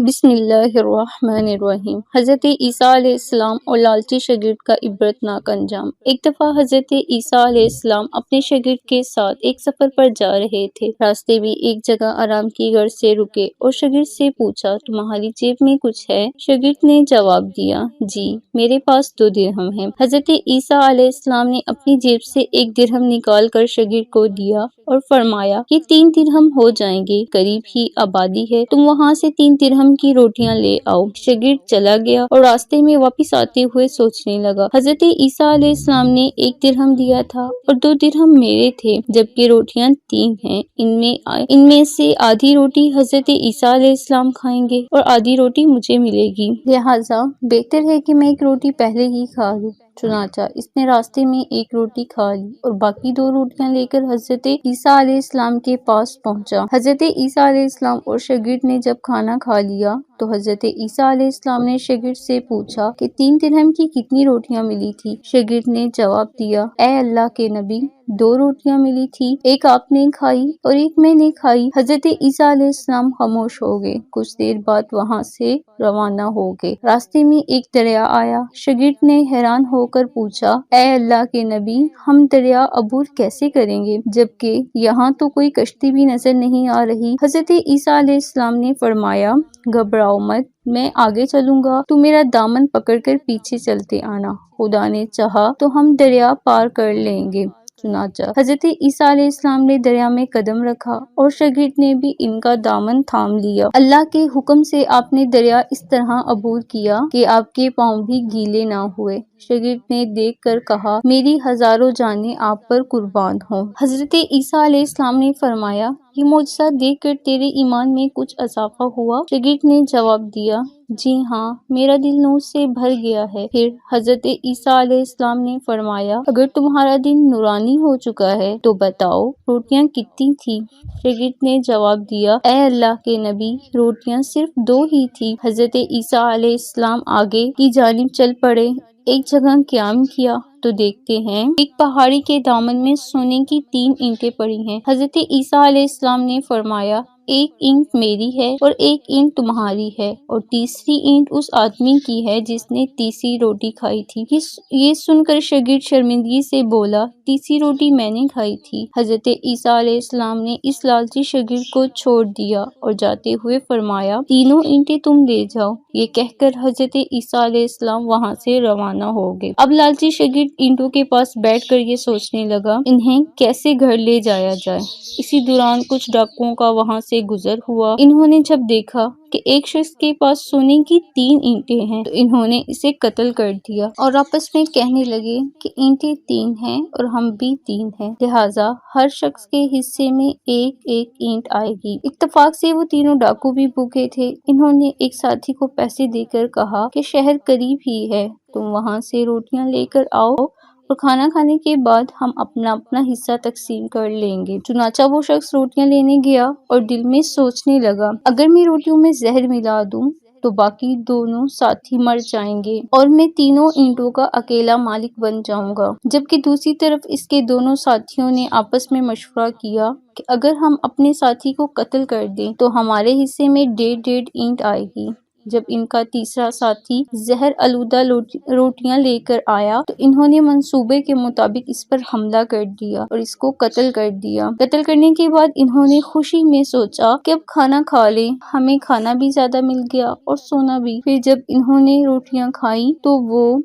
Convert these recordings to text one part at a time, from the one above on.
بسم اللہ الرحمن الرحیم۔ حضرت عیسیٰ علیہ السلام اور لالچی شاگرد کا عبرتناک انجام۔ ایک دفعہ حضرت عیسیٰ علیہ السلام اپنے شاگرد کے ساتھ ایک سفر پر جا رہے تھے۔ راستے میں ایک جگہ آرام کی غرض سے رکے اور شاگرد سے پوچھا، تمہاری جیب میں کچھ ہے؟ شاگرد نے جواب دیا، جی میرے پاس 2 درہم ہیں۔ حضرت عیسیٰ علیہ السلام نے اپنی جیب سے 1 درہم نکال کر شاگرد کو دیا اور فرمایا، یہ 3 درہم ہو جائیں گے، قریب ہی آبادی ہے، تم وہاں سے 3 درہم کی روٹیاں لے آؤ۔ شاگرد چلا گیا اور راستے میں واپس آتے ہوئے سوچنے لگا، حضرت عیسیٰ علیہ السلام نے 1 درہم دیا تھا اور 2 درہم میرے تھے، جبکہ روٹیاں 3 ہیں۔ ان میں سے آدھی روٹی حضرت عیسیٰ علیہ السلام کھائیں گے اور آدھی روٹی مجھے ملے گی، لہٰذا بہتر ہے کہ میں 1 روٹی پہلے ہی کھا لوں۔ چنانچہ اس نے راستے میں 1 روٹی کھا لی اور باقی 2 روٹیاں لے کر حضرت عیسیٰ علیہ السلام کے پاس پہنچا۔ حضرت عیسیٰ علیہ السلام اور شاگرد نے جب کھانا کھا لیا تو حضرت عیسیٰ علیہ السلام نے شاگرد سے پوچھا کہ 3 درہم کی کتنی روٹیاں ملی تھی؟ شاگرد نے جواب دیا، اے اللہ کے نبی، 2 روٹیاں ملی تھی، 1 آپ نے کھائی اور 1 میں نے کھائی۔ حضرت عیسیٰ علیہ السلام خاموش ہو گئے، کچھ دیر بعد وہاں سے روانہ ہو گئے۔ راستے میں ایک دریا آیا۔ شاگرد نے حیران ہو کر پوچھا، اے اللہ کے نبی، ہم دریا عبور کیسے کریں گے جبکہ یہاں تو کوئی کشتی بھی نظر نہیں آ رہی؟ حضرت عیسیٰ علیہ السلام نے فرمایا، گھبراؤ مت، میں آگے چلوں گا، تو میرا دامن پکڑ کر پیچھے چلتے آنا، خدا نے چاہا تو ہم دریا پار کر لیں گے۔ چنانچہ حضرت عیسیٰ علیہ السلام نے دریا میں قدم رکھا اور شاگرد نے بھی ان کا دامن تھام لیا۔ اللہ کے حکم سے آپ نے دریا اس طرح عبور کیا کہ آپ کے پاؤں بھی گیلے نہ ہوئے۔ شاگرد نے دیکھ کر کہا، میری ہزاروں جانیں آپ پر قربان ہوں۔ حضرت عیسیٰ علیہ السلام نے فرمایا، یہ معجزہ دیکھ کر تیرے ایمان میں کچھ اضافہ ہوا؟ شاگرد نے جواب دیا، جی ہاں، میرا دل نور سے بھر گیا ہے۔ پھر حضرت عیسیٰ علیہ السلام نے فرمایا، اگر تمہارا دل نورانی ہو چکا ہے تو بتاؤ روٹیاں کتنی تھی؟ شاگرد نے جواب دیا، اے اللہ کے نبی، روٹیاں صرف 2 ہی تھی۔ حضرت عیسیٰ علیہ السلام آگے کی جانب چل پڑے۔ ایک جگہ قیام کیا تو دیکھتے ہیں ایک پہاڑی کے دامن میں سونے کی 3 اینٹیں پڑی ہیں۔ حضرت عیسیٰ علیہ السلام نے فرمایا، 1 اینٹ میری ہے اور 1 اینٹ تمہاری ہے اور تیسری اینٹ اس آدمی کی ہے جس نے تیسری روٹی کھائی تھی۔ یہ سن کر شاگرد شرمندگی سے بولا، تیسری روٹی میں نے کھائی تھی۔ حضرت عیسیٰ علیہ السلام نے اس لالچی شاگرد کو چھوڑ دیا اور جاتے ہوئے فرمایا، 3 اینٹیں تم لے جاؤ۔ یہ کہہ کر حضرت عیسیٰ علیہ السلام وہاں سے روانہ ہو گئے۔ اب لالچی شاگرد اینٹوں کے پاس بیٹھ کر یہ سوچنے لگا، انہیں کیسے گھر لے جایا جائے۔ اسی دوران کچھ ڈاکوؤں کا وہاں سے گزر ہوا۔ انہوں نے جب دیکھا کہ ایک شخص کے پاس سونے کی 3 اینٹیں ہیں تو انہوں نے اسے قتل کر دیا اور آپس میں کہنے لگے کہ اینٹیں 3 ہیں اور ہم بھی 3 ہیں، لہٰذا ہر شخص کے حصے میں 1 اینٹ آئے گی۔ اتفاق سے وہ تینوں ڈاکو بھی بھوکے تھے۔ انہوں نے ایک ساتھی کو پیسے دے کر کہا کہ شہر قریب ہی ہے، تم وہاں سے روٹیاں لے کر آؤ اور کھانا کھانے کے بعد ہم اپنا اپنا حصہ تقسیم کر لیں گے۔ چنانچہ وہ شخص روٹیاں لینے گیا اور دل میں سوچنے لگا، اگر میں روٹیوں میں زہر ملا دوں تو باقی دونوں ساتھی مر جائیں گے اور میں 3 اینٹوں کا اکیلا مالک بن جاؤں گا۔ جبکہ دوسری طرف اس کے دونوں ساتھیوں نے آپس میں مشورہ کیا کہ اگر ہم اپنے ساتھی کو قتل کر دیں تو ہمارے حصے میں 1.5 اینٹ آئے گی۔ جب ان کا تیسرا ساتھی زہر آلودہ روٹیاں لے کر آیا تو انہوں نے منصوبے کے مطابق اس پر حملہ کر دیا اور اس کو قتل کر دیا۔ قتل کرنے کے بعد انہوں نے خوشی میں سوچا کہ اب کھانا کھا لیں، ہمیں کھانا بھی زیادہ مل گیا اور سونا بھی۔ پھر جب انہوں نے روٹیاں کھائیں تو وہ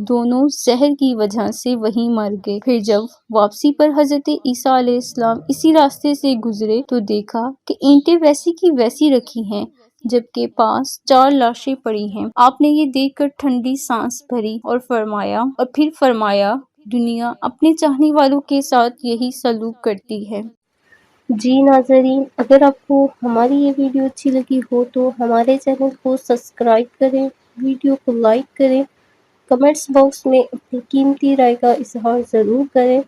دونوں زہر کی وجہ سے وہیں مر گئے۔ پھر جب واپسی پر حضرت عیسیٰ علیہ السلام اسی راستے سے گزرے تو دیکھا کہ اینٹیں ویسی کی ویسی رکھی ہیں جبکہ پاس 4 لاشیں پڑی ہیں۔ آپ نے یہ دیکھ کر ٹھنڈی سانس بھری اور پھر فرمایا، دنیا اپنے چاہنے والوں کے ساتھ یہی سلوک کرتی ہے۔ جی ناظرین، اگر آپ کو ہماری یہ ویڈیو اچھی لگی ہو تو ہمارے چینل کو سبسکرائب کریں، ویڈیو کو لائک کریں، کمنٹس باکس میں اپنی قیمتی رائے کا اظہار ضرور کریں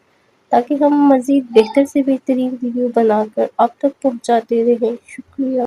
تاکہ ہم مزید بہتر سے بہترین ویڈیو بنا کر آپ تک پہنچاتے رہیں۔ شکریہ۔